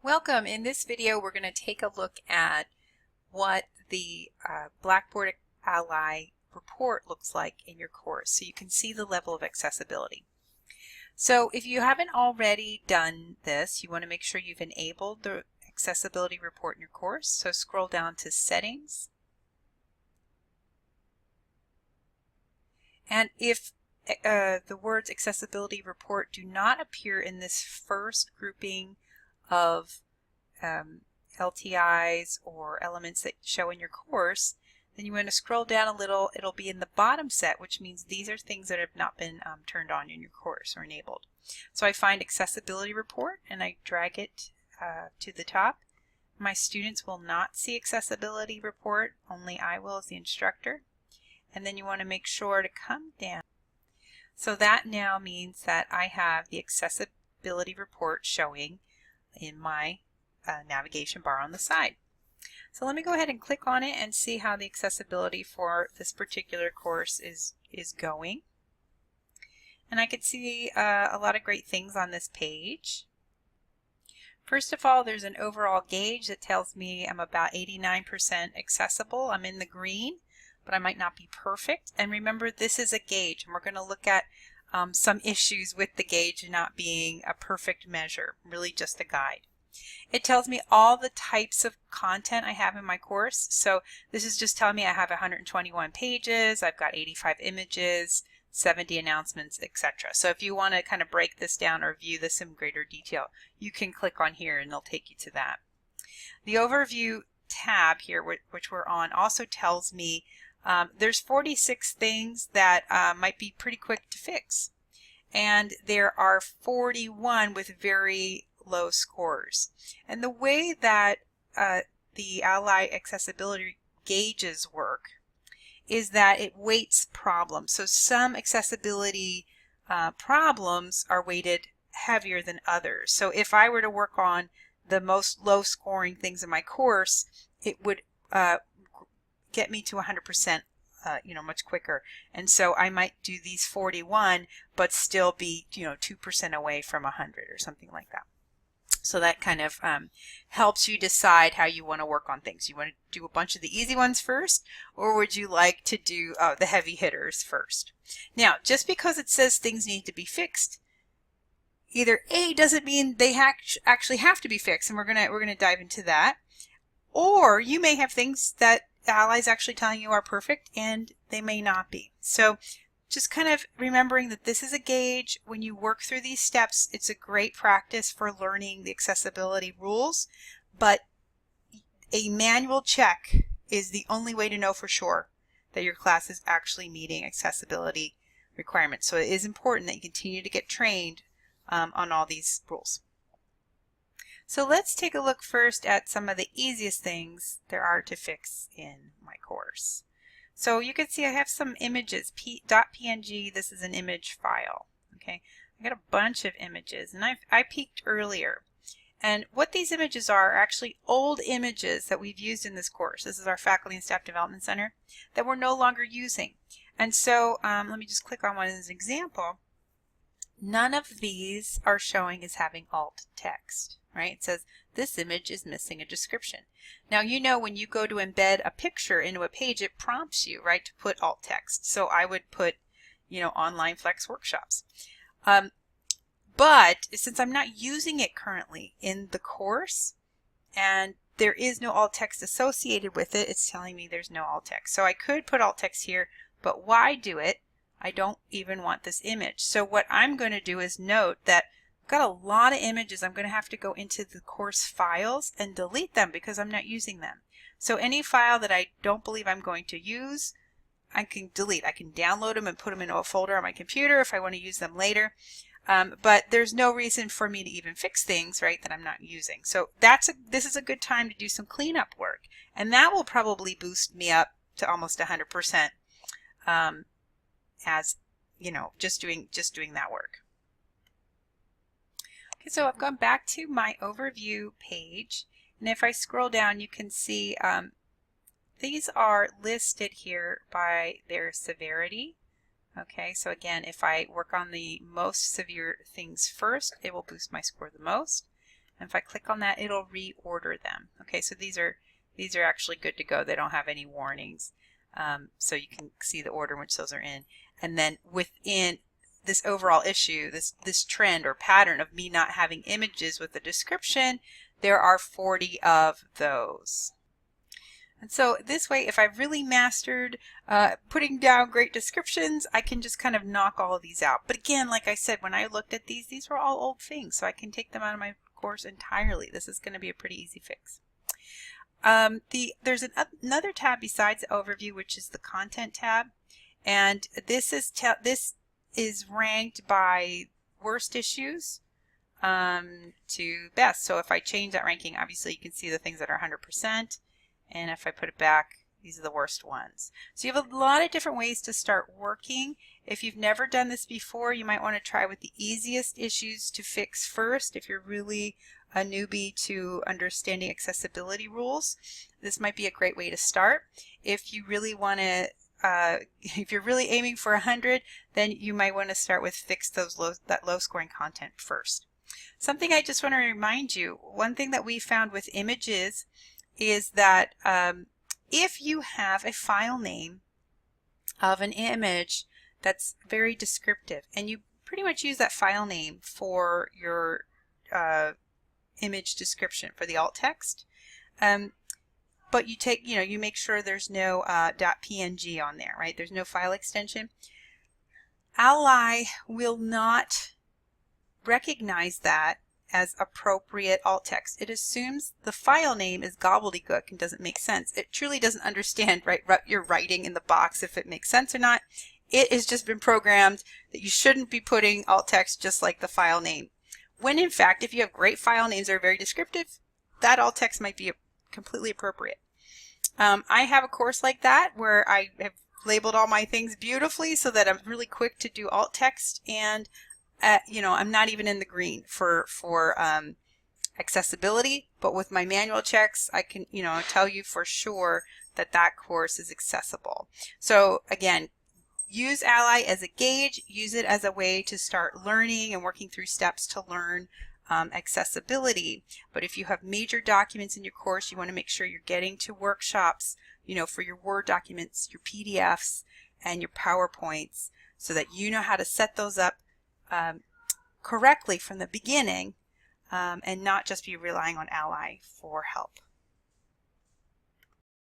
Welcome. In this video we're going to take a look at what the Blackboard Ally report looks like in your course so you can see the level of accessibility. So if you haven't already done this, you want to make sure you've enabled the accessibility report in your course. So scroll down to Settings. And if the words Accessibility Report do not appear in this first grouping of LTIs or elements that show in your course, then you want to scroll down a little. It'll be in the bottom set, which means these are things that have not been turned on in your course or enabled. So I find Accessibility Report and I drag it to the top. My students will not see Accessibility Report, only I will as the instructor. And then you want to make sure to come down. So that now means that I have the Accessibility Report showing in my navigation bar on the side. So let me go ahead and click on it and see how the accessibility for this particular course is going. And I can see a lot of great things on this page. First of all, there's an overall gauge that tells me I'm about 89% accessible. I'm in the green, but I might not be perfect. And remember, this is a gauge, and we're going to look at some issues with the gauge not being a perfect measure, really just a guide. It tells me all the types of content I have in my course. So this is just telling me I have 121 pages, I've got 85 images, 70 announcements, etc. So if you want to kind of break this down or view this in greater detail, you can click on here and it'll take you to that. The overview tab here, which we're on, also tells me there's 46 things that might be pretty quick to fix. And there are 41 with very low scores. And the way that the Ally accessibility gauges work is that it weights problems. So some accessibility problems are weighted heavier than others. So if I were to work on the most low scoring things in my course, it would get me to 100%. Much quicker. And so I might do these 41 but still be 2% away from 100 or something like that. So that kind of helps you decide how you want to work on things. You want to do a bunch of the easy ones first, or would you like to do the heavy hitters first? Now, just because it says things need to be fixed, either A, doesn't mean they actually have to be fixed, and we're gonna dive into that, or you may have things that Ally's actually telling you are perfect and they may not be. So just kind of remembering that this is a gauge. When you work through these steps, it's a great practice for learning the accessibility rules, but a manual check is the only way to know for sure that your class is actually meeting accessibility requirements. So it is important that you continue to get trained on all these rules. So let's take a look first at some of the easiest things there are to fix in my course. So you can see I have some images, .png, this is an image file. Okay, I got a bunch of images, and I peeked earlier. And what these images are actually old images that we've used in this course. This is our Faculty and Staff Development Center that we're no longer using. And so let me just click on one as an example. None of these are showing as having alt text, right? It says this image is missing a description. Now, when you go to embed a picture into a page, it prompts you, right, to put alt text. So I would put, online flex workshops. But since I'm not using it currently in the course and there is no alt text associated with it, it's telling me there's no alt text. So I could put alt text here, but why do it? I don't even want this image. So what I'm going to do is note that I've got a lot of images. I'm going to have to go into the course files and delete them because I'm not using them. So any file that I don't believe I'm going to use, I can delete. I can download them and put them into a folder on my computer if I want to use them later. But there's no reason for me to even fix things, right, that I'm not using. So this is a good time to do some cleanup work. And that will probably boost me up to almost 100%. As just doing that work. Okay, so I've gone back to my overview page, and if I scroll down, you can see these are listed here by their severity. Okay, so again, if I work on the most severe things first, it will boost my score the most. And if I click on that, it'll reorder them. Okay, so these are actually good to go. They don't have any warnings. So you can see the order in which those are in. And then within this overall issue, this trend or pattern of me not having images with a description, there are 40 of those. And so this way, if I've really mastered putting down great descriptions, I can just kind of knock all of these out. But again, like I said, when I looked at these were all old things, so I can take them out of my course entirely. This is going to be a pretty easy fix. There's another tab besides the overview, which is the content tab, and this is ranked by worst issues to best. So if I change that ranking, obviously you can see the things that are 100%. And if I put it back, these are the worst ones. So you have a lot of different ways to start working. If you've never done this before, you might want to try with the easiest issues to fix first. If you're really a newbie to understanding accessibility rules, this might be a great way to start. If you really want to, if you're really aiming for 100, then you might want to start with fix that low scoring content first. Something I just want to remind you, one thing that we found with images is that if you have a file name of an image that's very descriptive, and you pretty much use that file name for your image description for the alt text, but you make sure there's no .png on there, right? There's no file extension. Ally will not recognize that as appropriate alt text. It assumes the file name is gobbledygook and doesn't make sense. It truly doesn't understand, right, what you're writing in the box, if it makes sense or not. It has just been programmed that you shouldn't be putting alt text just like the file name. When in fact, if you have great file names that are very descriptive, that alt text might be completely appropriate. I have a course like that where I have labeled all my things beautifully so that I'm really quick to do alt text, and I'm not even in the green for accessibility, but with my manual checks, I can, tell you for sure that that course is accessible. So again, use Ally as a gauge, use it as a way to start learning and working through steps to learn accessibility. But if you have major documents in your course, you want to make sure you're getting to workshops, for your Word documents, your PDFs, and your PowerPoints, so that you know how to set those up correctly from the beginning, and not just be relying on Ally for help.